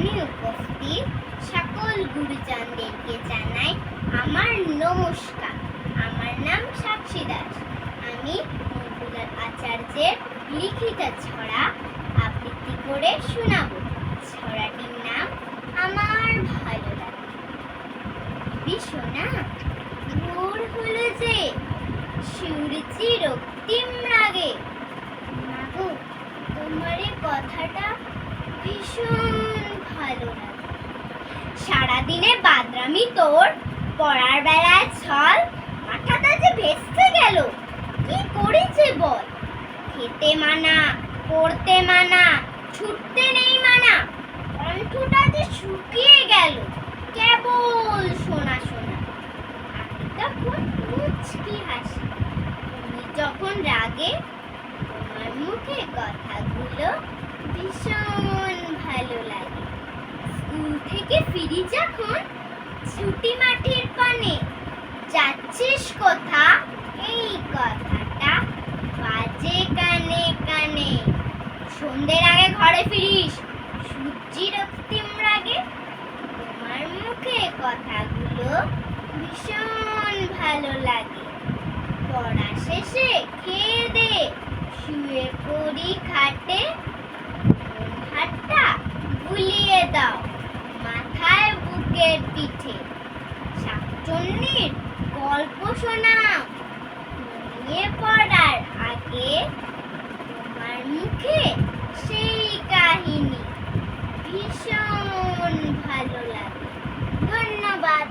এখানে উপস্থিত সকল গুরুজনদেরকে জানাই আমার নমস্কার। আমার নাম সাক্ষী দাস। আমি মনপুলার আচার্যের লিখিত ছড়া আবৃত্তি করে শোনাবো। ছড়াটির নাম আমার ভালো লাগে। সোনা ভোর হলো যে, সূর্যি রক্তিম রাগে। মাগো, তোমার এই কথাটা ভীষণ ভালো লাগে। সারাদিনে বাদরামি তোর, পড়ার বেলায় ছল, মাথাটা যে ভেস্তে গেল। কি করেছে বল? খেতে মানা, পড়তে মানা, ছুটতে নেই মানা। কণ্ঠটা যে শুকিয়ে গেল, কেবল শোনা শোনা। আমি তখন মুচকি হাসি। তুমি যখন রাগে, তোমার মুখে কথাগুলো ভীষণ ভালো লাগে। স্কুল থেকে ফিরি যখন ছুটি মাঠের পানে, যাচ্ছিস কোথা? এই কথাটা বাজে কানে কানে। সন্ধ্যের আগে ঘরে ফিরিস, সূর্যি রক্তিম রাগে। তোমার মুখে কথাগুলো ভীষণ ভালো লাগে। পড়া শেষে খেয়ে দে, শুয়ে পড়ি খাটে। হাতটা বুলিয়ে দাও মাথায় বুকের পিঠে। শাকচুন্নির গল্প শোনাও, ঘুমিয়ে পড়ার আগে। তোমার মুখে সেই কাহিনী ভীষণ ভালো লাগে। ধন্যবাদ।